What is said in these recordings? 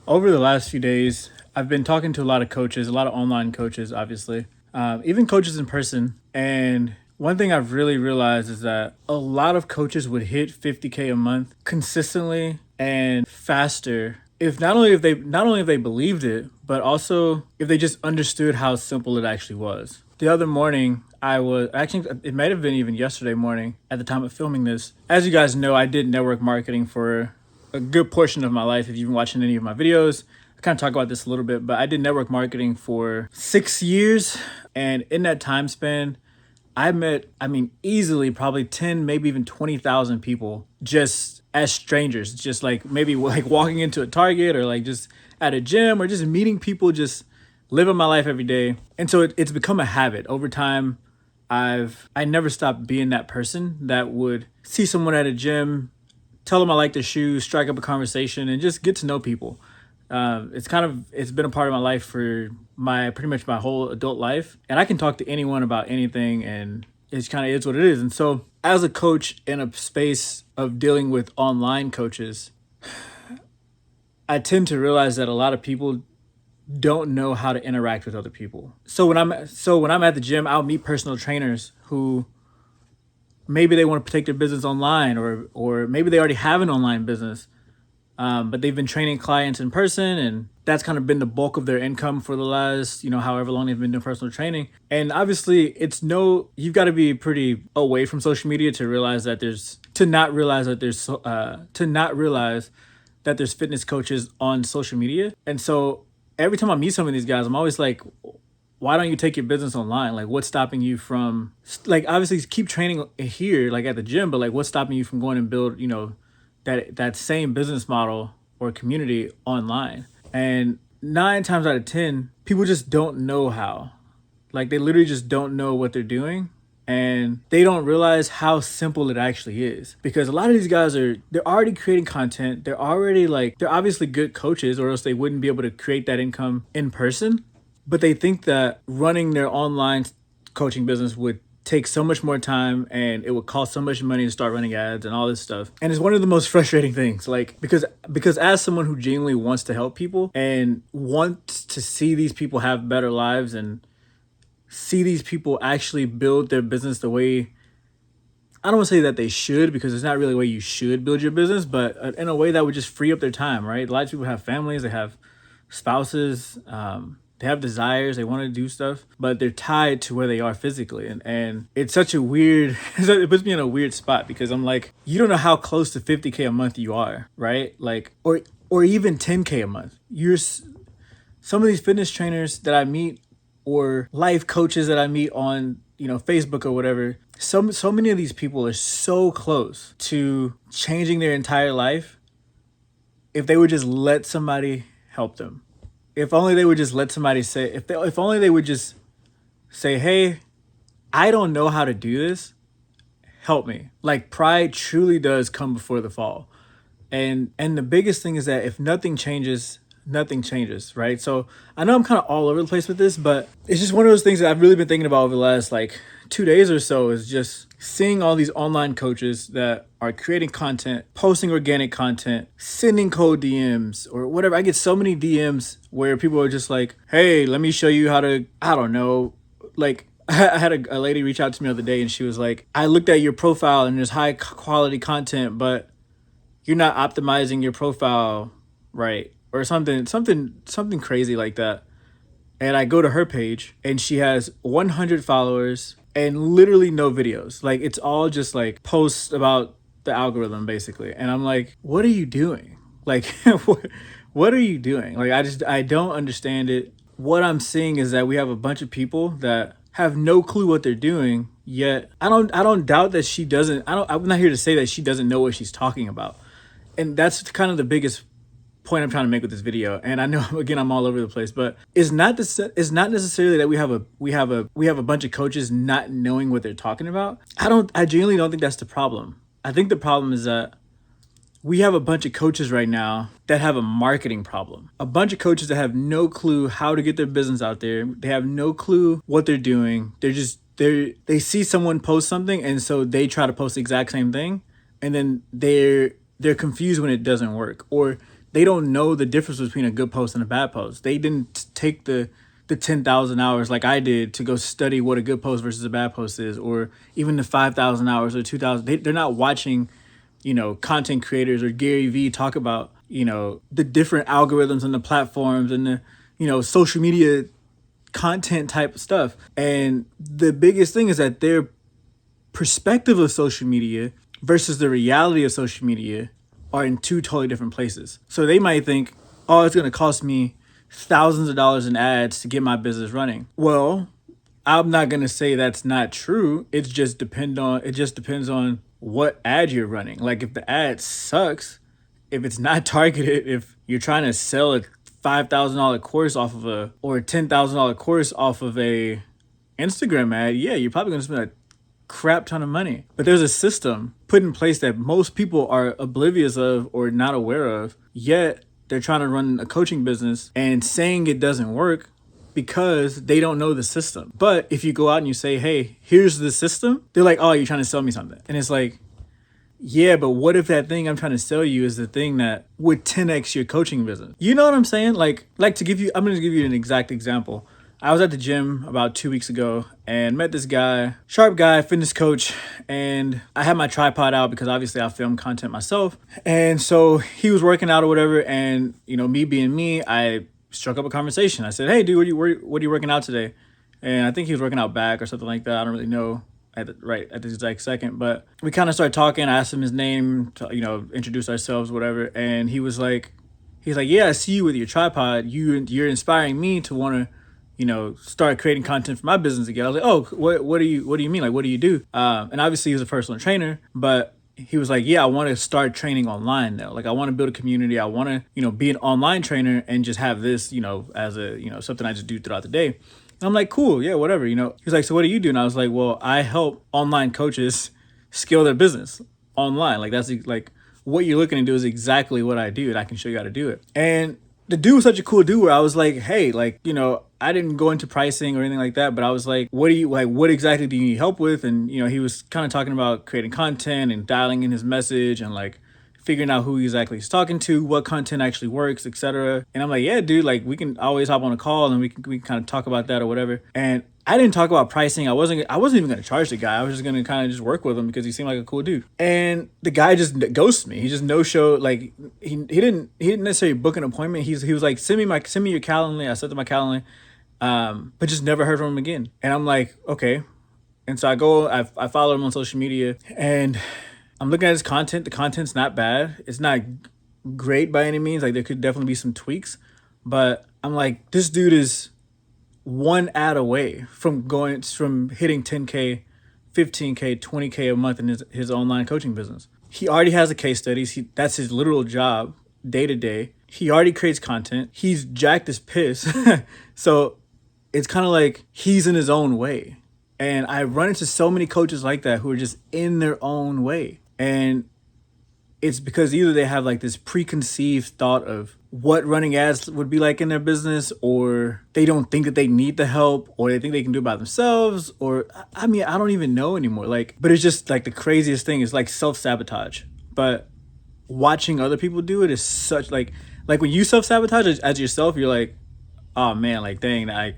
Over the last few days, I've been talking to a lot of coaches, a lot of online coaches, obviously, even coaches in person. And one thing I've really realized is that a lot of coaches would hit 50K a month consistently and faster if not only if they believed it, but also if they just understood how simple it actually was. The other morning, I was actually, it might have been even yesterday morning at the time of filming this. As you guys know, I did network marketing for a good portion of my life. If you've been watching any of my videos, I kind of talk about this a little bit, but I did network marketing for 6 years. And in that time span, I met, easily probably 10, maybe even 20,000 people just as strangers, just like maybe like walking into a Target or like just at a gym or just meeting people, just living my life every day. And so it's become a habit over time. I never stopped being that person that would see someone at a gym, tell them I like their shoes, strike up a conversation, and just get to know people. It's been a part of my life for my pretty much my whole adult life, and I can talk to anyone about anything, and it's kind of is what it is. And so, as a coach in a space of dealing with online coaches, I tend to realize that a lot of people don't know how to interact with other people. So when I'm at the gym, I'll meet personal trainers who maybe they want to take their business online, or maybe they already have an online business, but they've been training clients in person, and that's kind of been the bulk of their income for the last, however long they've been doing personal training. And obviously, you've got to be pretty away from social media to realize that to not realize that there's fitness coaches on social media. And so every time I meet some of these guys, I'm always like, why don't you take your business online? Like, what's stopping you from, like, obviously keep training here, like at the gym, but like, what's stopping you from going and build, that same business model or community online? And 9 times out of 10, people just don't know how. Like, they literally just don't know what they're doing, and they don't realize how simple it actually is. Because a lot of these guys they're already creating content. They're obviously good coaches, or else they wouldn't be able to create that income in person. But they think that running their online coaching business would take so much more time, and it would cost so much money to start running ads and all this stuff. And it's one of the most frustrating things, like, because as someone who genuinely wants to help people and wants to see these people have better lives and see these people actually build their business the way, I don't want to say that they should, because it's not really the way you should build your business, but in a way that would just free up their time, right? A lot of people have families, they have spouses, they have desires, they want to do stuff, but they're tied to where they are physically. And it's such a weird, it puts me in a weird spot, because I'm like, you don't know how close to 50K a month you are, right? Like, or even 10K a month. Some of these fitness trainers that I meet, or life coaches that I meet on, Facebook or whatever, so many of these people are so close to changing their entire life if they would just let somebody help them. If only they would just let somebody say, if only they would just say, hey, I don't know how to do this, help me. Like, pride truly does come before the fall. And the biggest thing is that if nothing changes, nothing changes, right? So I know I'm kind of all over the place with this, but it's just one of those things that I've really been thinking about over the last like 2 days or so, is just seeing all these online coaches that are creating content, posting organic content, sending cold DMs or whatever. I get so many DMs where people are just like, hey, let me show you how to, I don't know, like, I had a lady reach out to me the other day, and she was like, I looked at your profile and there's high quality content, but you're not optimizing your profile right, or something crazy like that. And I go to her page, and she has 100 followers and literally no videos. Like, it's all just like posts about the algorithm basically. And I'm like, what are you doing? Like, what are you doing? Like, I don't understand it. What I'm seeing is that we have a bunch of people that have no clue what they're doing. Yet I don't doubt that she doesn't. I'm not here to say that she doesn't know what she's talking about. And that's kind of the biggest point I'm trying to make with this video. And I know, again, I'm all over the place, but it's not necessarily that we have a bunch of coaches not knowing what they're talking about. I genuinely don't think that's the problem. I think the problem is that we have a bunch of coaches right now that have a marketing problem. A bunch of coaches that have no clue how to get their business out there. They have no clue what they're doing. They see someone post something, and so they try to post the exact same thing, and then they're confused when it doesn't work, or they don't know the difference between a good post and a bad post. They didn't take the 10,000 hours like I did to go study what a good post versus a bad post is, or even the 5,000 hours or 2,000. They're not watching, content creators or Gary Vee talk about, the different algorithms and the platforms and the, social media content type of stuff. And the biggest thing is that their perspective of social media versus the reality of social media are in two totally different places. So they might think, oh, it's going to cost me thousands of dollars in ads to get my business running. Well, I'm not going to say that's not true. It just depends on what ad you're running. Like if the ad sucks, if it's not targeted, if you're trying to sell a $5,000 course off of or a $10,000 course off of a Instagram ad, yeah, you're probably going to spend a crap ton of money. But there's a system put in place that most people are oblivious of or not aware of, yet they're trying to run a coaching business and saying it doesn't work because they don't know the system. But if you go out and you say, hey, here's the system, they're like, oh, you're trying to sell me something. And it's like, yeah, but what if that thing I'm trying to sell you is the thing that would 10x your coaching business? You know what I'm saying? I'm going to give you an exact example. I was at the gym about 2 weeks ago and met this guy, sharp guy, fitness coach, and I had my tripod out because obviously I film content myself. And so he was working out or whatever, and me being me, I struck up a conversation. I said, hey dude, what are you working out today? And I think he was working out back or something like that. I don't really know at this exact second, but we kind of started talking. I asked him his name to, introduce ourselves, whatever. And he's like, yeah, I see you with your tripod. You're inspiring me to want to, start creating content for my business again. I was like, oh, what do you mean? Like, what do you do? And obviously he was a personal trainer, but he was like, yeah, I want to start training online now. Like I want to build a community. I want to, be an online trainer and just have this, as a, something I just do throughout the day. And I'm like, cool. Yeah, whatever. He was like, so what do you do? And I was like, well, I help online coaches scale their business online. Like that's like what you're looking to do is exactly what I do. And I can show you how to do it. And the dude was such a cool dude where I was like, hey, like, I didn't go into pricing or anything like that, but I was like, what exactly do you need help with? And, he was kind of talking about creating content and dialing in his message and like figuring out who exactly he's talking to, what content actually works, etc. And I'm like, yeah, dude, like we can always hop on a call and we can kind of talk about that or whatever. And I didn't talk about pricing. I wasn't even going to charge the guy. I was just going to kind of just work with him because he seemed like a cool dude. And the guy just ghosted me. He just no show. Like he didn't necessarily book an appointment. He was like, send me your Calendly. I sent him my Calendly, but just never heard from him again. And I'm like, okay. And so I follow him on social media and I'm looking at his content. The content's not bad. It's not great by any means. Like there could definitely be some tweaks, but I'm like, this dude is one ad away from hitting 10K, 15K, 20K a month in his online coaching business. He already has the case studies. That's his literal job day to day. He already creates content. He's jacked as piss. So it's kind of like he's in his own way. And I run into so many coaches like that who are just in their own way. And it's because either they have like this preconceived thought of what running ads would be like in their business, or they don't think that they need the help, or they think they can do it by themselves, or I mean, I don't even know anymore. But it's just like the craziest thing is like self-sabotage. But watching other people do it is such like when you self-sabotage as yourself, you're like, oh man, like dang, I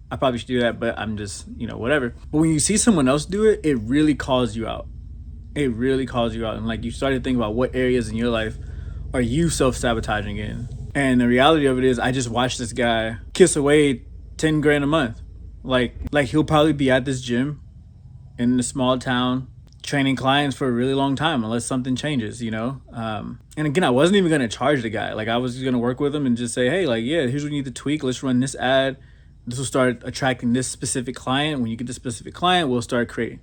probably should do that, but I'm just, whatever. But when you see someone else do it, it really calls you out. It really calls you out. And like you start to think about what areas in your life are you self-sabotaging in. And the reality of it is I just watched this guy kiss away 10 grand a month. Like he'll probably be at this gym in a small town training clients for a really long time unless something changes, And again, I wasn't even going to charge the guy. Like I was just going to work with him and just say, hey, like, yeah, here's what you need to tweak. Let's run this ad. This will start attracting this specific client. When you get this specific client, we'll start creating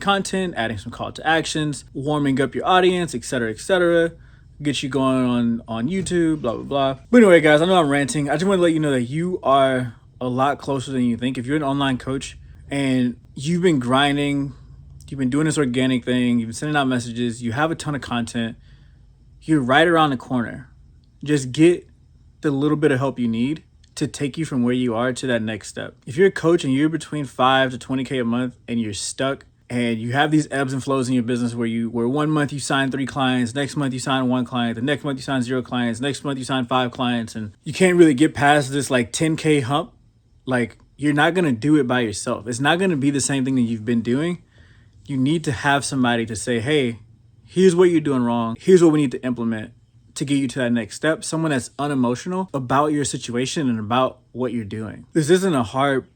content, adding some call to actions, warming up your audience, etc., get you going on YouTube, blah, blah, blah. But anyway, guys, I know I'm ranting. I just want to let you know that you are a lot closer than you think. If you're an online coach and you've been grinding, you've been doing this organic thing, you've been sending out messages, you have a ton of content, you're right around the corner. Just get the little bit of help you need to take you from where you are to that next step. If you're a coach and you're between 5 to 20K a month and you're stuck and you have these ebbs and flows in your business where 1 month you sign 3 clients, next month you sign 1 client, the next month you sign 0 clients, next month you sign 5 clients, and you can't really get past this like 10K hump, like you're not going to do it by yourself. It's not going to be the same thing that you've been doing. You need to have somebody to say, hey, here's what you're doing wrong. Here's what we need to implement to get you to that next step. Someone that's unemotional about your situation and about what you're doing. This isn't a hard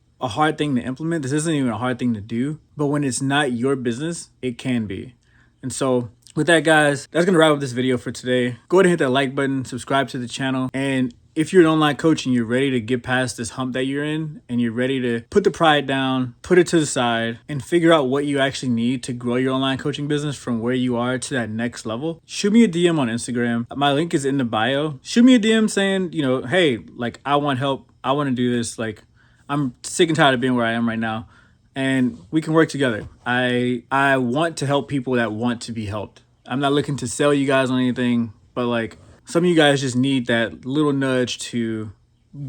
thing to implement. This isn't even a hard thing to do. But when it's not your business, it can be. And so with that, guys, that's going to wrap up this video for today. Go ahead and hit that like button, subscribe to the channel. And if you're an online coach and you're ready to get past this hump that you're in, and you're ready to put the pride down, put it to the side, and figure out what you actually need to grow your online coaching business from where you are to that next level, shoot me a DM on Instagram. My link is in the bio. Shoot me a DM saying, you know, hey, like, I want help. I want to do this. Like, I'm sick and tired of being where I am right now, and we can work together. I want to help people that want to be helped. I'm not looking to sell you guys on anything, but like, some of you guys just need that little nudge to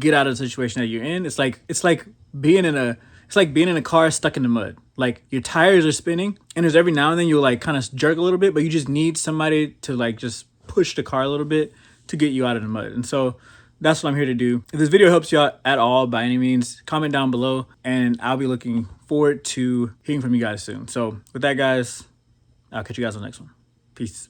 get out of the situation that you're in. It's like being in a car stuck in the mud. Like, your tires are spinning, and there's every now and then you'll like kind of jerk a little bit, but you just need somebody to like just push the car a little bit to get you out of the mud. And so that's what I'm here to do. If this video helps you out at all by any means, comment down below, and I'll be looking forward to hearing from you guys soon. So with that, guys, I'll catch you guys on the next one. Peace.